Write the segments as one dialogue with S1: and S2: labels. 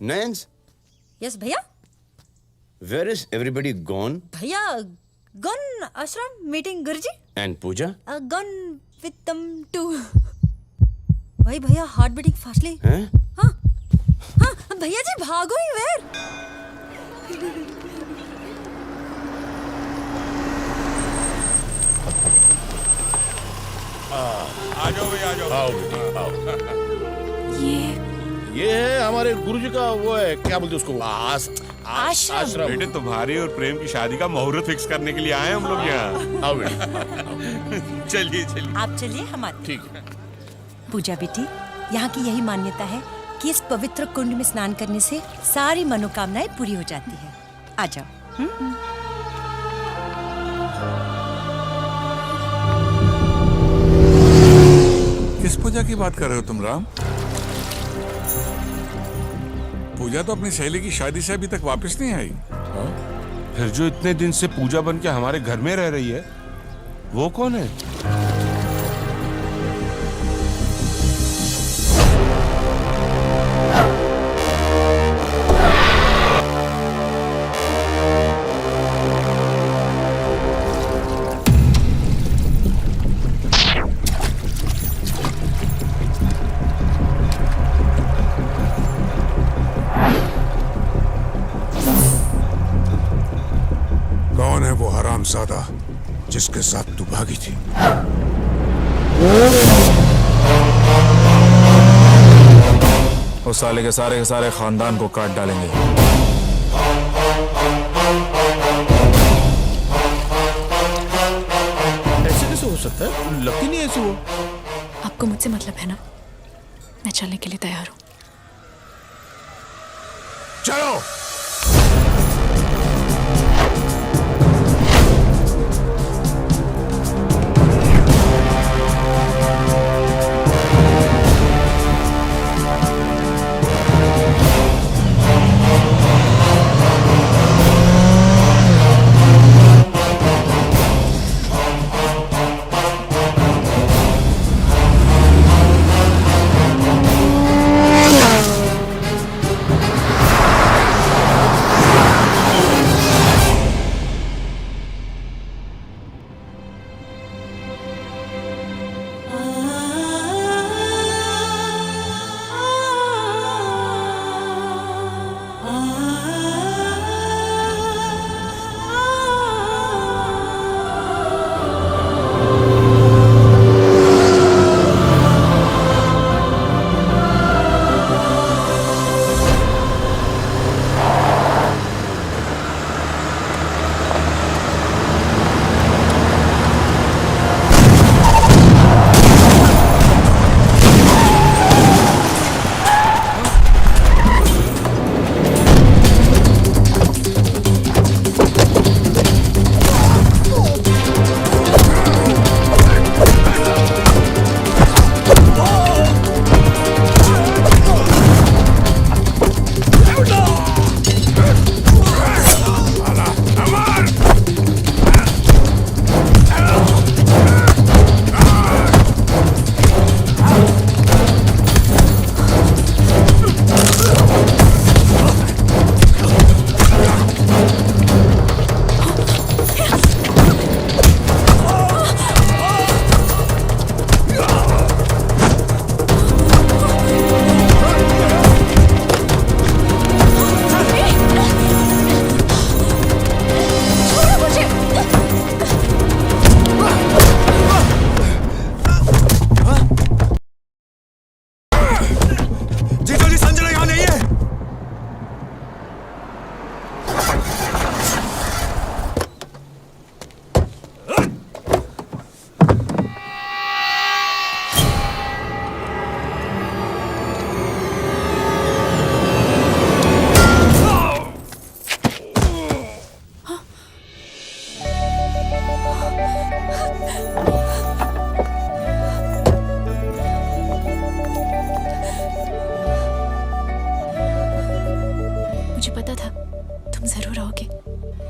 S1: Nance?
S2: Yes भैया.
S1: Where is everybody gone?
S2: भैया gone ashram meeting Guruji.
S1: And Pooja?
S2: Gone with them too. भाई भैया heart beating fastly.
S1: हैं?
S2: हाँ हाँ भैया जी भागो ही वेर.
S3: आ जाओ भैया, आ जाओ.
S4: आओ बेटी आओ.
S5: ये
S4: है हमारे गुरुजी का वो है, क्या बोलते उसको,
S5: आश्रम.
S3: बेटे तुम्हारी और प्रेम की शादी का मुहूर्त फिक्स करने के लिए आए हम लोग यहाँ.
S4: आओ बेटी.
S3: चलिए चलिए.
S5: आप चलिए, हम आते.
S4: ठीक है.
S2: पूजा बेटी, यहाँ की यही मान्यता है कि इस पवित्र कुंड में स्नान करने से सारी मनोकामनाएं पूरी हो जाती है. आ जाओ.
S6: किस पूजा की बात कर रहे हो तुम राम? पूजा तो अपनी सहेली की शादी से अभी तक वापस नहीं आई.
S3: फिर जो इतने दिन से पूजा बन के हमारे घर में रह रही है, वो कौन है?
S6: कौन है वो हरामजादा जिसके साथ तू भागी थी?
S7: उस साले के सारे खानदान को काट डालेंगे.
S4: ऐसे कैसे हो सकता है? लगती नहीं ऐसे वो.
S5: आपको मुझसे मतलब है ना? मैं चलने के लिए तैयार हूँ.
S6: चलो.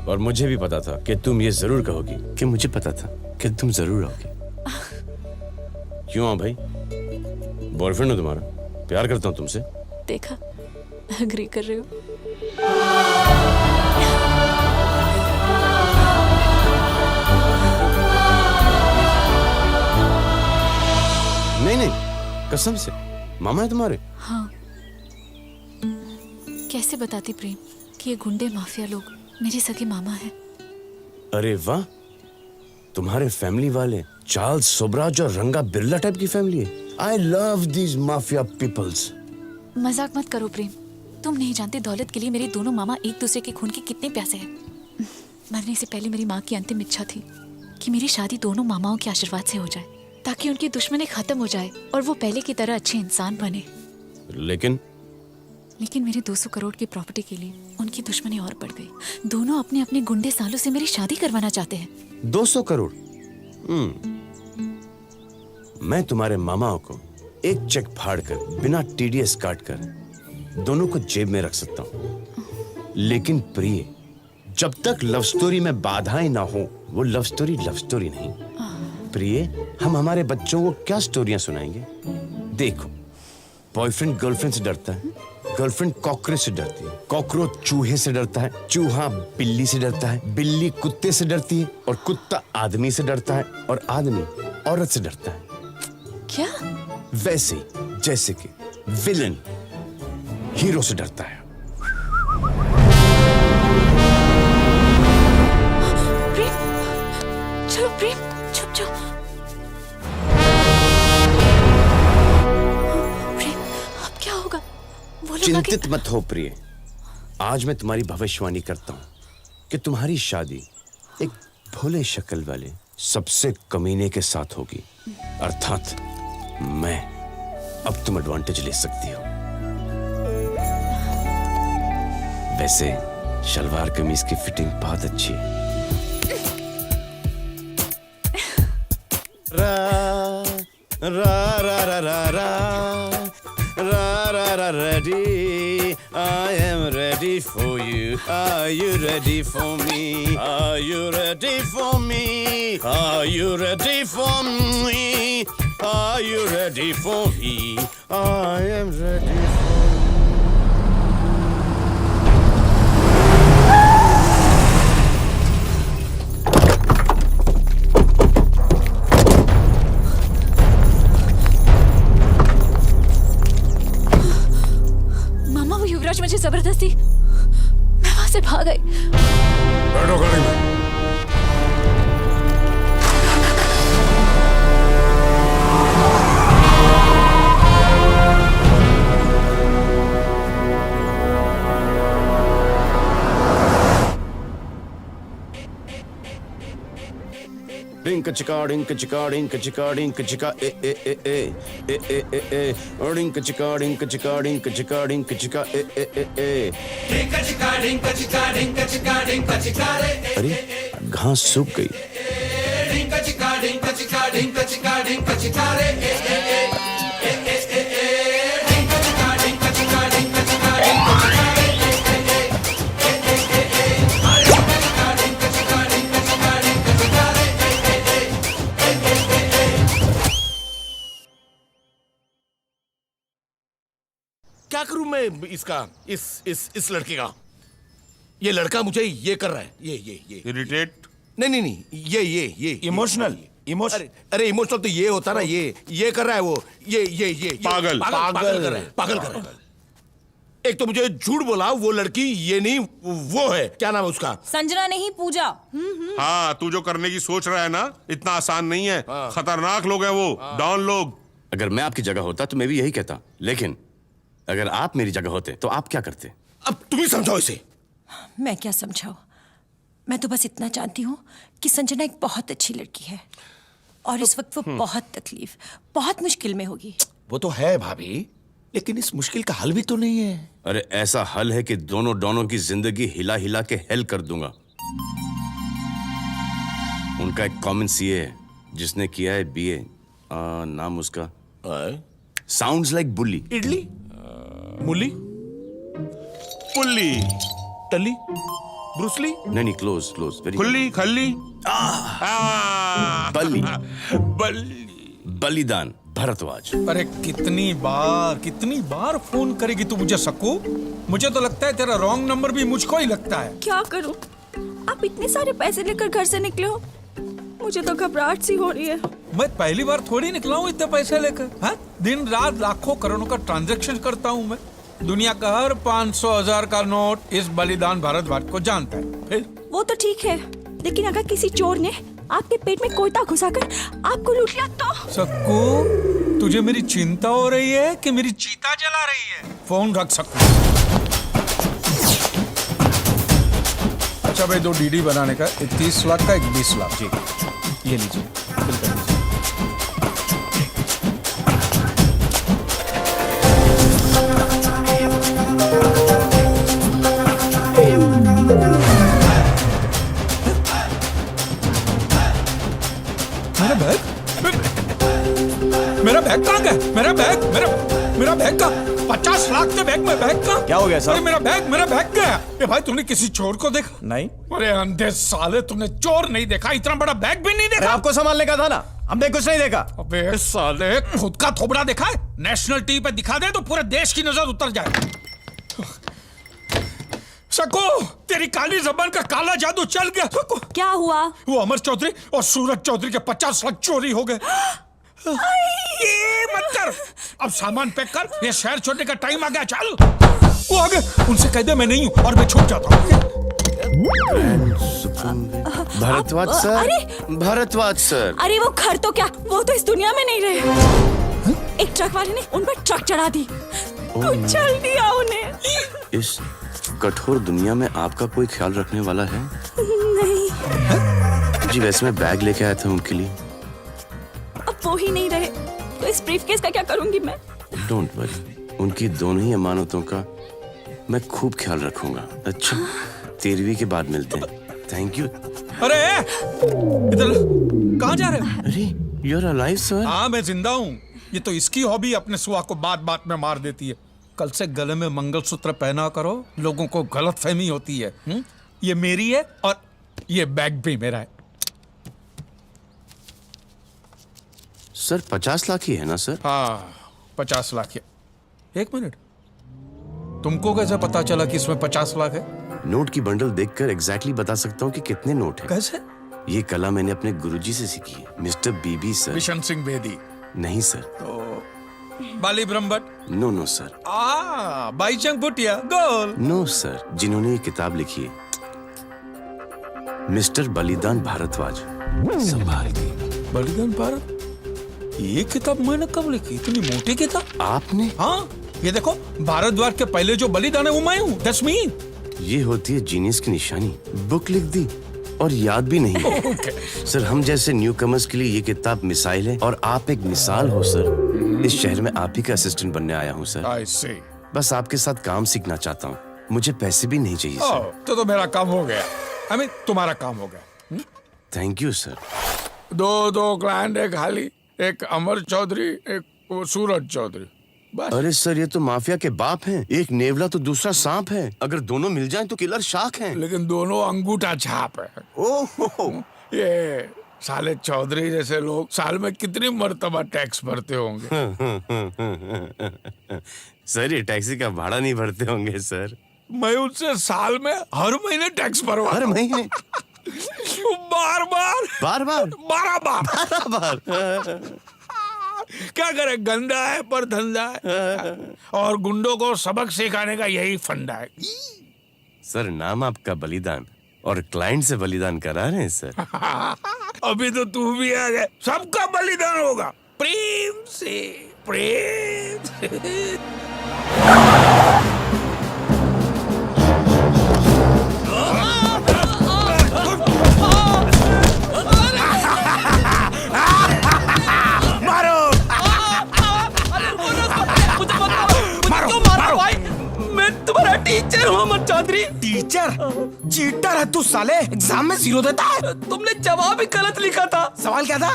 S1: और मुझे भी पता था कि तुम ये जरूर कहोगी कि मुझे पता था कि तुम जरूर आओगे। क्यों भाई, बॉयफ्रेंड हो तुम्हारा, प्यार करता हूँ तुमसे।
S5: देखा, एग्री कर रहे हो?
S1: नहीं नहीं, कसम से मामा है तुम्हारे?
S5: हाँ। कैसे बताती प्रेम कि ये गुंडे माफिया लोग मेरे सगे मामा हैं?
S1: अरे वाह, तुम्हारे फैमिली वाले चार्ल्स सोबराज और रंगा बिरला टाइप की फैमिली है। I love these mafia peoples.
S5: मजाक मत करो प्रेम, तुम नहीं जानते दौलत के लिए मेरे दोनों मामा एक दूसरे के खून के कितने प्यासे हैं। मरने से पहले मेरी माँ की अंतिम इच्छा थी कि मेरी शादी दोनों मामाओं के आशीर्वाद से हो जाए, ताकि उनकी दुश्मनी खत्म हो जाए और वो पहले की तरह अच्छे इंसान बने। लेकिन मेरे 200 करोड़ की प्रॉपर्टी के लिए उनकी दुश्मनी और बढ़ गई। दोनों अपने अपने गुंडे सालों से मेरी शादी करवाना चाहते हैं।
S1: 200 करोड़? मैं तुम्हारे मामाओं को एक चेक फाड़ कर बिना टीडीएस काट कर दोनों को जेब में रख सकता हूं। लेकिन प्रिय, जब तक लव स्टोरी में बाधाएं ना हो, वो लव स्टोरी नहीं। प्रिय, हम हमारे बच्चों को क्या स्टोरियां सुनाएंगे? देखो, बॉयफ्रेंड गर्लफ्रेंड से डरता है, गर्लफ्रेंड कॉकरोच से डरती है, कॉकरोच चूहे से डरता है, चूहा बिल्ली से डरता है, बिल्ली कुत्ते से डरती है, और कुत्ता आदमी से डरता है, और आदमी औरत से डरता है।
S5: क्या?
S1: वैसे ही जैसे कि विलन हीरो से डरता है।
S5: प्रेम, चलो प्रेम, छुप जाओ। प्रेम, अब क्या होगा?
S1: चिंतित मत हो प्रिय, आज मैं तुम्हारी भविष्यवाणी करता हूं कि तुम्हारी शादी एक भोले शक्ल वाले सबसे कमीने के साथ होगी, अर्थात मैं। अब तुम एडवांटेज ले सकती हो। वैसे शलवार कमीज की फिटिंग बहुत अच्छी है। रा रा रा रा रा रा रा रा रा ready, I am ready for you. Are you ready for me? Are you ready for me? Are you ready for me? Are you ready for me? I am ready for you.
S5: मामा, वो युवराज मुझे जबरदस्ती, मैं वहां से भाग गई।
S6: बैठो गाड़ी में।
S1: Dinka chika dinka chika dinka chika dinka chika e e e e e e e e dinka chika dinka chika dinka chika dinka chika e e e e dinka chika dinka chika dinka chika dinka chika re। अरे घास सूख गई। dinka chika dinka chika dinka chika dinka chika re e e e e e e e dinka chika dinka chika dinka chika dinka chika re e e e e e e e dinka chika dinka chika dinka chika dinka chika re।
S4: क्या करूं मैं इसका, इस लड़के का? ये लड़का मुझे ये कर रहा है, ये
S3: इरिटेट?
S4: नहीं, ये
S7: इमोशनल
S4: अरे इमोशनल तो ये होता ना, ये कर रहा है वो, ये
S3: पागल
S4: कर रहा है। एक तो मुझे झूठ बोला, वो लड़की ये नहीं, वो है, क्या नाम है उसका?
S8: संजना नहीं, पूजा।
S3: हाँ, तू जो करने की सोच रहा है ना, इतना आसान नहीं है। खतरनाक लोग हैं वो, डॉन लोग।
S1: अगर मैं आपकी जगह होता तो मैं भी यही कहता, लेकिन अगर आप मेरी जगह होते तो आप क्या करते?
S4: अब तुम ही समझाओ इसे।
S2: मैं क्या समझाऊं? मैं तो बस इतना जानती हूँ कि संजना एक बहुत अच्छी लड़की है, और इस वक्त वो बहुत तकलीफ, बहुत मुश्किल में होगी।
S4: वो तो है भाभी, लेकिन इस मुश्किल का हल भी तो नहीं है।
S1: अरे ऐसा हल है कि दोनों डॉनों की जिंदगी हिला हिला के हेल कर दूंगा। उनका एक कॉमन सीए है जिसने किया है बीए, नाम उसका साउंड्स लाइक बुल्ली।
S4: इडली, मूली,
S3: पुल्ली,
S4: टली, ब्रूसली।
S1: नहीं, क्लोज वेरी
S3: खुल्ली, खल्ली,
S1: बल्ली,
S3: बल्ली,
S1: बलिदान, भारद्वाज।
S8: अरे कितनी बार फोन करेगी तू मुझे सक्कू? मुझे तो लगता है तेरा रॉन्ग नंबर भी मुझको ही लगता है।
S2: क्या करूं? आप इतने सारे पैसे लेकर घर से निकले हो, मुझे तो घबराहट सी हो रही है।
S8: मैं पहली बार थोड़ी निकला हूँ इतने पैसे लेकर। हाँ, दिन रात लाखों करोड़ों का ट्रांजैक्शन करता हूँ मैं। दुनिया का हर 500,000 का नोट इस बलिदान भारद्वाज को जानता है। फिर
S2: वो तो ठीक है, लेकिन अगर किसी चोर ने आपके पेट में कोयता घुसाकर आपको लूट लिया तो?
S8: सक्कू, तुझे मेरी चिंता हो रही है कि मेरी चीता जला रही है? फोन रख सक्कू। अच्छा भाई, 2 डीडी बनाने का, एक 30 लाख का, एक 20 लाख। जी, ये लीजिए, फिल कर लीजिए। मेरा बैग कहाँ गया? मेरा बैग का 50 लाख के बैग में, बैग का
S7: क्या हो गया सर?
S8: मेरा बैग गया। ए भाई, तूने किसी चोर को देखा?
S7: नहीं।
S8: अरे अंधे साले, तूने चोर नहीं देखा, इतना बड़ा बैग भी नहीं देखा?
S7: आपको संभालने का था ना, हमने कुछ नहीं देखा।
S8: अबे साले, खुद का थोबड़ा देखा है? नेशनल टीवी पे दिखा दे तो पूरे देश की नजर उतर जाए। सक्कू, तेरी काली जबान का काला जादू चल गया। सक्कू,
S2: क्या हुआ?
S8: वो अमर चौधरी और सूरज चौधरी के 50 लाख चोरी हो गए। ये मत कर, अब सामान पैक कर, ये शहर छोड़ने का टाइम आ गया। चल, वो आ गए, उनसे कह दे मैं नहीं हूं और मैं छूट जाता हूं।
S1: भारद्वाज सर,
S2: अरे!
S1: भारद्वाज सर।
S2: अरे वो घर तो क्या, वो तो इस दुनिया में नहीं रहे। एक ट्रक वाले ने उन पर ट्रक चढ़ा दी, कुचल दिया उन्हें।
S1: इस कठोर दुनिया में आपका कोई ख्याल रखने वाला है?
S2: नहीं।
S1: जी वैसे मैं बैग लेके आया था उनके लिए।
S2: अब वो ही नहीं रहे तो इस ब्रीफकेस का क्या करूंगी मैं?
S1: डोंट वरी, उनकी दोनों ही अमानतों का मैं खूब ख्याल रखूंगा। अच्छा, 13वीं के बाद मिलते हैं। Thank you.
S8: अरे इधर, कहाँ जा रहे हो?
S1: अरे, यू आर अलाइव सर?
S8: हाँ, मैं जिंदा हूँ। ये तो इसकी हॉबी अपने सुहा को बात बात में मार देती है। कल से गले में मंगलसूत्र पहना करो, लोगों को गलतफहमी होती है। ये मेरी है और ये बैग भी मेरा है।
S1: सर 50 लाख ही है ना सर?
S8: हाँ, 50 लाख है। एक मिनट, तुमको कैसे पता चला कि इसमें 50 लाख है?
S1: नोट की बंडल देखकर एग्जैक्टली बता सकता हूँ कि कितने नोट हैं।
S8: कैसे?
S1: ये कला मैंने अपने गुरुजी से सीखी है, Mister BB sir.
S8: Bishan Singh Bedi?
S1: नहीं सर।
S8: तो Bali Brahmbhatt?
S1: No no sir.
S8: Baichung Bhutia goal?
S1: No sir, जिन्होंने ये किताब लिखी है, मिस्टर बलिदान भारद्वाज। संभाल के।
S8: बलिदान भारत? ये किताब मैंने कब लिखी? इतनी मोटी किताब?
S1: आपने?
S8: हाँ, ये देखो, भारद्वाज के पहले जो बलिदान है वो मैं हूँ। That's me.
S1: ये होती है जीनियस की निशानी। बुक लिख दी और याद भी नहीं।
S8: Okay.
S1: सर, हम जैसे न्यू कमर्स के लिए ये किताब मिसाइल है और आप एक मिसाल हो सर। इस शहर में आप ही का असिस्टेंट बनने आया हूँ सर।
S8: I see.
S1: बस आपके साथ काम सीखना चाहता हूँ, मुझे पैसे भी नहीं चाहिए सर।
S8: तो मेरा काम हो गया। I mean, तुम्हारा काम हो गया।
S1: Thank you sir.
S8: दो क्लाइंट है खाली, एक अमर चौधरी, एक वो सूरज चौधरी, बस।
S1: अरे सर, ये तो माफिया के बाप हैं। एक नेवला तो दूसरा सांप है। अगर दोनों मिल जाएं तो किलर शार्क हैं।
S8: लेकिन दोनों अंगूठा छाप है।
S1: ओह,
S8: ये साले चौधरी जैसे लोग साल में कितनी मर्तबा टैक्स भरते होंगे?
S1: सर, ये टैक्सी का भाड़ा नहीं भरते होंगे सर।
S8: मैं उनसे साल में हर महीने टैक्स भरवा।
S1: हर महीने?
S8: बार बार
S1: 12 बार।
S8: क्या करे, गंदा है पर धंधा है। और गुंडों को सबक सिखाने का यही फंडा है।
S1: सर, नाम आपका बलिदान और क्लाइंट से बलिदान करा रहे हैं सर।
S8: अभी तो तू भी आ गया, सबका बलिदान होगा प्रेम से, प्रेम से।
S9: टीचर हूँ अमर चौधरी। टीचर? चीटर है तू साले, एग्जाम में 0 देता है। तुमने जवाब ही गलत लिखा था। सवाल क्या था?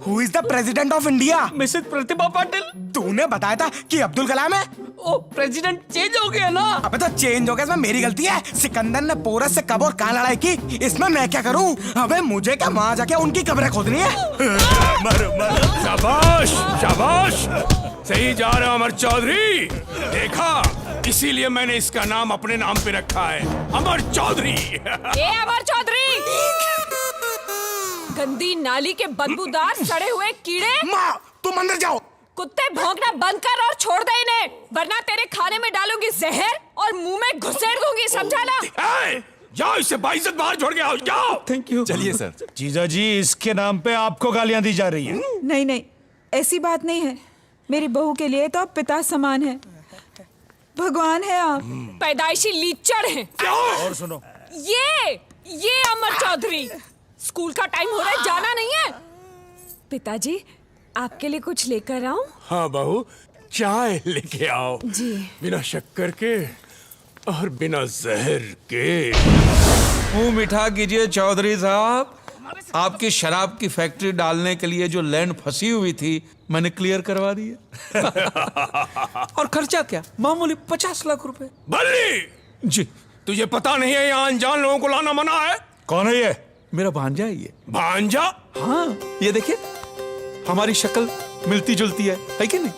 S9: Who is the president of India?
S7: Mrs Pratibha Patil.
S9: तूने बताया था कि अब्दुल कलाम है।
S7: ओ प्रेसिडेंट चेंज हो गया ना।
S9: अबे तो चेंज हो गया, इसमें मेरी गलती है। सिकंदर ने पोरस से कब और कहाँ लड़ाई की, इसमें मैं क्या करूं? अबे मुझे क्या वहां जाके उनकी कब्रें खोदनी है?
S10: शाबाश शाबाश, सही जा रहे हो अमर चौधरी। देखा, इसीलिए मैंने इसका नाम अपने नाम पे रखा है, अमर चौधरी।
S2: ए अमर चौधरी, गंदी नाली के बदबूदार सड़े हुए कीड़े,
S9: माँ तुम अंदर जाओ।
S2: कुत्ते भौंकना बंद कर और छोड़ दे इन्हें, वरना तेरे खाने में डालूंगी जहर और मुंह में घुसेड़ दूंगी, समझा ना?
S10: जाओ, इसे बाइज्जत बाहर छोड़ के आओ, जाओ।
S7: Thank you.
S6: चलिए सर।
S7: जीजा जी, इसके नाम पे आपको गालियां दी जा रही हैं।
S11: नहीं नहीं, ऐसी बात नहीं है। मेरी बहू के लिए तो आप पिता समान हैं, भगवान है आप।
S2: पैदाइशी लीचड़ हैं।
S7: और सुनो,
S2: ये अमर चौधरी, स्कूल का टाइम हो रहा है, जाना नहीं है?
S11: पिताजी, आपके लिए कुछ लेकर आऊं?
S10: हाँ बहू, चाय लेके आओ।
S11: जी।
S10: बिना शक्कर के और बिना जहर के।
S3: मुंह मीठा कीजिए चौधरी साहब। आपकी शराब की फैक्ट्री डालने के लिए जो लैंड फंसी हुई थी, मैंने क्लियर करवा दी है।
S8: और खर्चा क्या? मामूली 50 लाख रुपए।
S10: बल्ली
S8: जी।
S10: तुझे पता नहीं है यहाँ अनजान लोगों को लाना मना है?
S8: कौन है ये?
S3: मेरा भांजा है ये।
S10: भांजा?
S3: हाँ, ये देखिए, हमारी शक्ल मिलती जुलती है कि नहीं?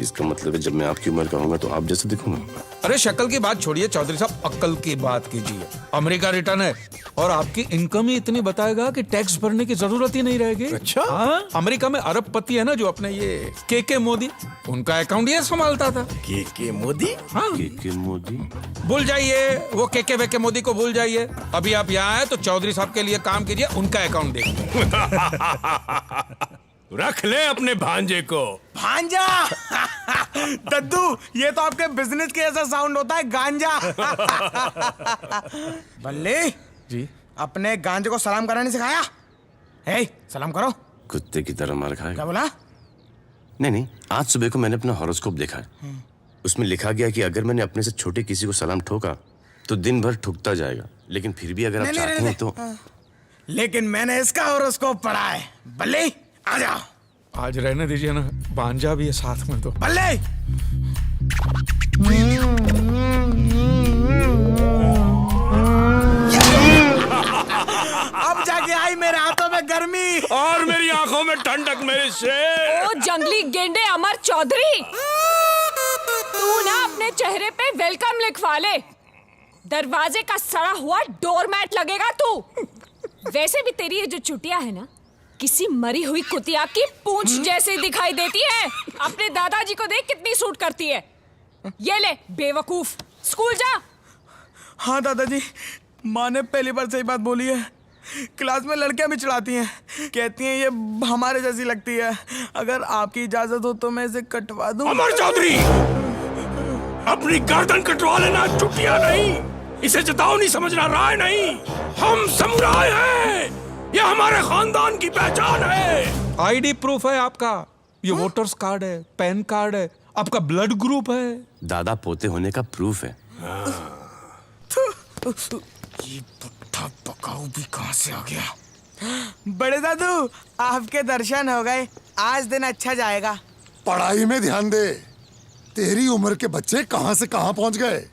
S1: इसका मतलब है जब मैं आपकी उम्र का होऊंगा तो आप जैसे दिखूंगा।
S3: अरे शक्ल की बात छोड़िए चौधरी साहब, अक्ल की बात कीजिए। अमेरिका रिटर्न है और आपकी इनकम ही इतनी बताएगा कि टैक्स भरने की जरूरत ही नहीं रहेगी।
S10: अच्छा?
S3: हाँ, अमेरिका में अरबपति है ना जो अपने ये के मोदी, उनका अकाउंट ये संभालता था।
S10: के मोदी?
S3: हाँ,
S1: के मोदी?
S3: भूल जाइए वो के मोदी को, भूल जाइए। अभी आप यहाँ आए तो चौधरी साहब के लिए काम कीजिए, उनका अकाउंट देखिए।
S10: रख ले अपने भांजे को।
S9: भांजा? दद्दू, ये तो आपके बिजनेस के ऐसा साउंड होता है, गांजा। बल्ले
S3: जी,
S9: अपने गांजे को सलाम करना नहीं सिखाया? हे, सलाम करो।
S1: कुत्ते की तरह मार
S9: क्या
S1: खाएगा।
S9: बोला?
S1: नहीं, आज सुबह को मैंने अपना हॉरोस्कोप देखा है। उसमें लिखा गया कि अगर मैंने अपने से छोटे किसी को सलाम ठोका तो दिन भर ठुकता जाएगा, लेकिन फिर भी अगर आप चाहते हैं तो।
S9: लेकिन मैंने इसका हॉरोस्कोप पढ़ा है। बल्ले आ जाओ।
S3: आज रहने दीजिए ना, भांजा भी है साथ में तो।
S9: बल्ले अब जाके आई मेरे हाथों में गर्मी
S10: और मेरी आंखों में ठंडक, मेरे शेर।
S2: ओ जंगली गेंडे अमर चौधरी, तू ना अपने चेहरे पे वेलकम लिखवा ले, दरवाजे का सड़ा हुआ डोरमैट लगेगा तू। वैसे भी तेरी ये जो चुटिया है ना, किसी मरी हुई कुतिया की पूंछ जैसे दिखाई देती है। अपने दादाजी को देख कितनी सूट करती है। ये ले बेवकूफ, स्कूल जा।
S9: हाँ दादाजी, माँ ने पहली बार सही बात बोली है। क्लास में लड़कियां भी चिढ़ाती हैं, कहती हैं ये हमारे जैसी लगती है। अगर आपकी इजाजत हो तो मैं इसे कटवा दूं।
S10: अमर चौधरी, अपनी गर्दन कटवा लेना, चुटिया नहीं। इसे जताओ नहीं समझना, राय नहीं। हम समुराय हैं, ये हमारे खानदान की पहचान है।
S3: आईडी प्रूफ है आपका, ये वोटर्स कार्ड है, पैन कार्ड है, आपका ब्लड ग्रुप है।
S1: दादा पोते होने का प्रूफ है।
S9: ये पुट्ठा पकाऊ भी कहाँ से आ गया? बड़े दादू, आपके दर्शन हो गए, आज दिन अच्छा जाएगा।
S6: पढ़ाई में ध्यान दे, तेरी उम्र के बच्चे कहाँ से कहाँ पहुँच गए।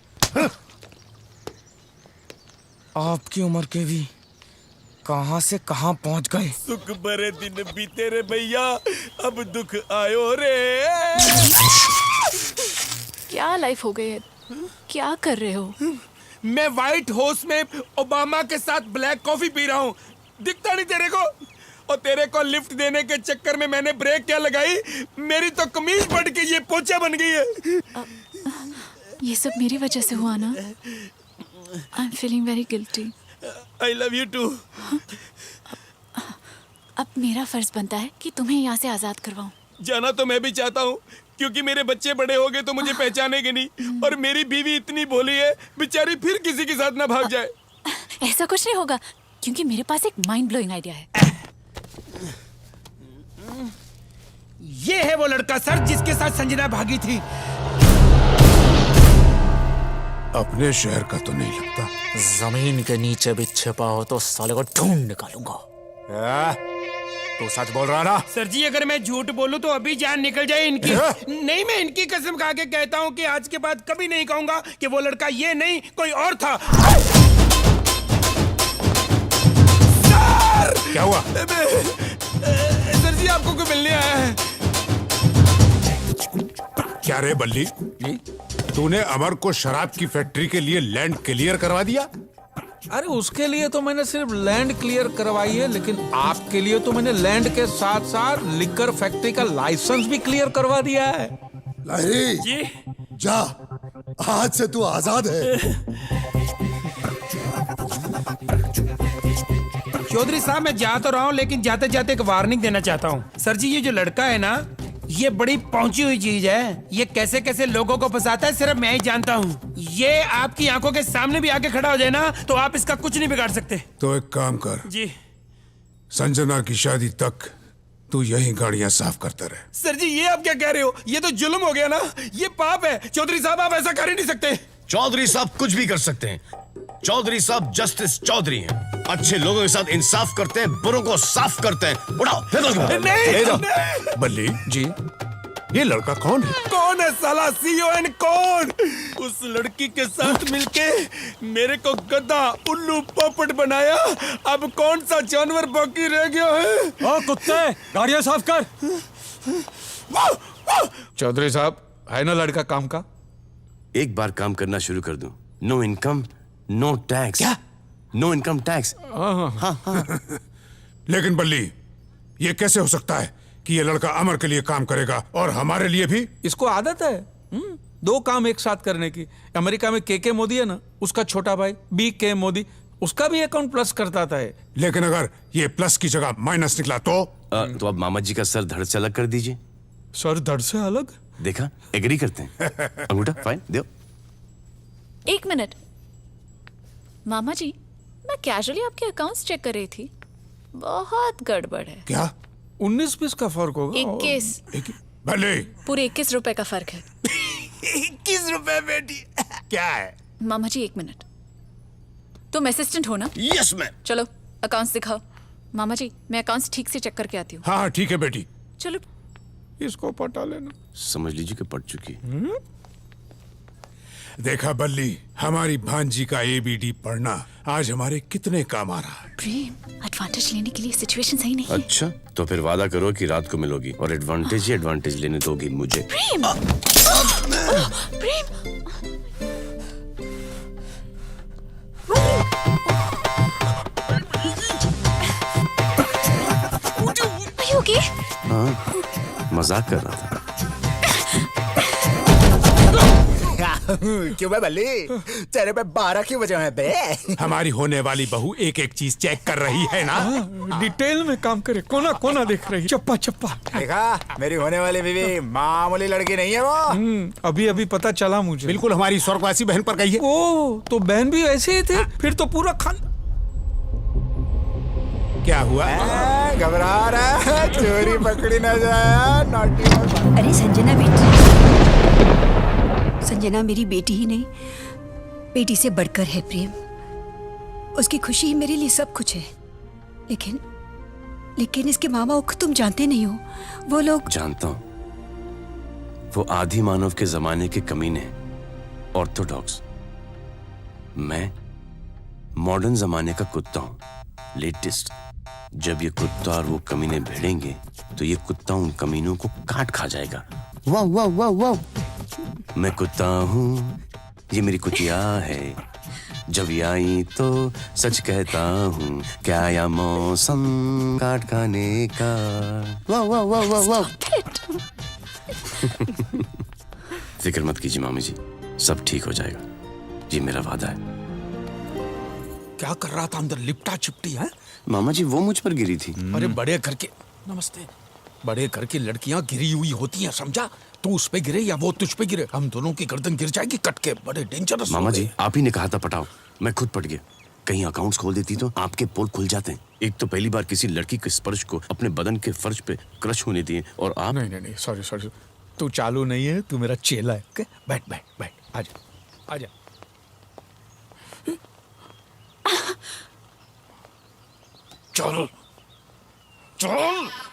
S9: आपकी उम्र के भी कहाँ से कहाँ पहुँच गए।
S10: सुख भरे दिन बीते रे भैया, अब दुख आयो रे।
S5: क्या लाइफ हो गई है? क्या कर रहे हो?
S10: मैं व्हाइट हाउस में ओबामा के साथ ब्लैक कॉफी पी रहा हूँ, दिखता नहीं तेरे को? और तेरे को लिफ्ट देने के चक्कर में मैंने ब्रेक क्या लगाई, मेरी तो कमीज फट के ये पोचा बन गई है।
S5: ये सब मेरी वजह से हुआ ना? I am feeling very guilty.
S10: I love you too.
S5: अब मेरा फर्ज बनता है कि तुम्हें यहाँ से आजाद करवाऊं।
S10: जाना तो मैं भी चाहता हूँ, क्योंकि मेरे बच्चे बड़े हो गए तो मुझे पहचानेंगे नहीं, और मेरी बीवी इतनी भोली है, बेचारी फिर किसी के साथ ना भाग जाए।
S5: ऐसा कुछ नहीं होगा, क्योंकि मेरे पास एक माइंड ब्लोइंग आइडिया है।
S9: ये है वो लड़का सर जिसके साथ संजना भागी थी।
S6: अपने शहर का तो नहीं लगता।
S7: जमीन के नीचे भी छिपा हो तो साले को ढूंढ निकालूंगा।
S4: तू सच बोल रहा ना?
S10: सर जी अगर मैं झूठ बोलूं तो अभी जान निकल जाए इनकी। नहीं, मैं इनकी कसम खा के कहता हूं कि आज के बाद कभी नहीं कहूंगा कि वो लड़का ये नहीं कोई और था। सर!
S4: क्या हुआ?
S10: सर जी आपको क्यों मिलने आया है?
S4: क्या रे बल्ली, तूने अमर को शराब की फैक्ट्री के लिए लैंड क्लियर करवा दिया?
S3: अरे उसके लिए तो मैंने सिर्फ लैंड क्लियर करवाई है, लेकिन आपके लिए तो मैंने लैंड के साथ साथ लिकर फैक्ट्री का लाइसेंस भी क्लियर करवा दिया है।
S6: लाहिरी
S10: जी
S6: जा, आज से तू आजाद है।
S10: चौधरी साहब मैं जा तो रहा हूँ, लेकिन जाते जाते एक वार्निंग देना चाहता हूँ। सर जी ये जो लड़का है ना, ये बड़ी पहुंची हुई चीज है। ये कैसे कैसे लोगों को फंसाता है सिर्फ मैं ही जानता हूँ। ये आपकी आंखों के सामने भी आके खड़ा हो जाए ना तो आप इसका कुछ नहीं बिगाड़ सकते।
S4: तो एक काम कर,
S10: जी
S4: संजना की शादी तक तू यही गाड़ियां साफ करता रहे।
S10: सर जी ये आप क्या कह रहे हो? ये तो जुल्म हो गया ना, ये पाप है। चौधरी साहब आप ऐसा कर ही नहीं सकते।
S1: चौधरी साहब कुछ भी कर सकते हैं। चौधरी साहब जस्टिस चौधरी हैं। अच्छे लोगों के साथ इंसाफ करते हैं, बुरों को साफ करते हैं। उठाओ,
S10: नहीं।
S4: बल्ली जी, ये लड़का कौन है?
S10: कौन है साला सीओएन? कौन? उस लड़की के साथ मिलके मेरे को गधा उल्लू पोपट बनाया। अब कौन सा जानवर बाकी रह गया है?
S7: ओ कुत्ते, गाड़ियां साफ कर।
S3: चौधरी साहब है ना लड़का काम का?
S1: एक बार काम करना शुरू कर दूं, नो इनकम नो टैक्स। क्या? No income tax.
S4: लेकिन बल्ली, ये कैसे हो सकता है कि ये लड़का अमर के लिए काम करेगा और हमारे लिए भी?
S3: इसको आदत है दो काम एक साथ करने की। अमेरिका में के मोदी है ना, उसका छोटा भाई BK मोदी, उसका भी अकाउंट प्लस करता था।
S4: लेकिन अगर ये प्लस की जगह माइनस निकला तो
S1: अब मामा जी का सर धड़ से अलग कर दीजिए।
S3: सर धड़ से अलग?
S1: देखा, एग्री करते हैं। अंगूठा फाइन दो।
S5: एक मिनट मामा जी, मैं कैजुअली आपके अकाउंट्स चेक कर रही थी, बहुत गड़बड़ है।
S4: क्या?
S3: 19-20 का फर्क होगा।
S5: 21
S4: भले
S5: पूरे 21 रुपए का फर्क है।
S10: 21 रुपए बेटी?
S4: क्या है?
S5: मामा जी एक मिनट, तुम असिस्टेंट हो ना?
S1: Yes ma'am.
S5: चलो अकाउंट्स दिखाओ। मामा जी मैं अकाउंट्स ठीक से चेक करके आती हूँ।
S4: हाँ ठीक है बेटी।
S5: चलो
S3: इसको पटा लेना।
S1: समझ लीजिए कि पट चुकी।
S4: देखा बल्ली, हमारी भांजी का ABD पढ़ना आज हमारे कितने काम आ रहा है।
S5: प्रेम, एडवांटेज लेने के लिए सिचुएशन सही नहीं है।
S1: अच्छा, तो फिर वादा करो कि रात को मिलोगी और एडवांटेज ही एडवांटेज लेने दोगी मुझे।
S5: प्रेम, प्रेम, Are you okay?
S1: हाँ, मजाक कर रहा था।
S9: क्यों बे बल्ली, तेरे पे 12 की वजह है बे?
S4: हमारी होने वाली बहू एक एक चीज चेक कर रही है ना।
S3: डिटेल में काम करे, कोना कोना देख रही, चप्पा चप्पा।
S9: देखा, मेरी होने वाली बीवी मामूली लड़की नहीं है वो।
S3: अभी अभी पता चला मुझे।
S4: बिल्कुल हमारी स्वर्गवासी बहन पर गई है।
S3: ओ, तो बहन भी ऐसे ही थे? फिर तो पूरा खान।
S4: क्या हुआ?
S9: घबरा रहा है, चोरी पकड़ी ना जाए। नॉटी।
S12: अरे संजना बेटी, संजना मेरी बेटी ही नहीं, बेटी से बढ़कर है प्रेम। उसकी खुशी ही मेरे लिए सब कुछ है। लेकिन इसके मामा को तुम जानते नहीं हो। वो लोग।
S1: जानता हूं, वो आदि मानव के जमाने के कमीने, ऑर्थोडॉक्स। मैं मॉडर्न जमाने का कुत्ता हूं, लेटेस्ट। जब ये कुत्ता और वो कमीने भिड़ेंगे तो ये कुत्ता उन कमीनों को काट खा जाएगा। वाह वाह वाह वाह। मैं कुत्ता हूँ, ये मेरी कुतिया है। जब ये आई तो सच कहता हूँ, क्या आया मौसम काट खाने का। वाह वाह वाह वाह वाह। फिक्र मत कीजिए मामी जी, सब ठीक हो जाएगा, ये मेरा वादा है।
S3: क्या कर रहा था अंदर, लिपटा चिपटी है?
S1: मामा जी वो मुझ पर गिरी थी।
S3: अरे बड़े घर के, नमस्ते, बड़े घर की लड़कियां गिरी हुई होती हैं, समझा? तू उस पे गिरे या वो तुझ पे गिरे, हम दोनों की गर्दन गिर जाएगी कट के। बड़े डेंजरस।
S1: मामा जी आप ही ने कहा था पटाओ, मैं खुद पट गया। कहीं अकाउंट्स खोल देती तो आपके पोल खुल जाते हैं। एक तो पहली बार किसी लड़की के स्पर्श को अपने बदन के फर्श पे क्रश होने दिए, और आप।
S3: नहीं, सॉरी, तू चालू नहीं है, तू मेरा चेला है। okay? बैठ, आजा।
S4: चल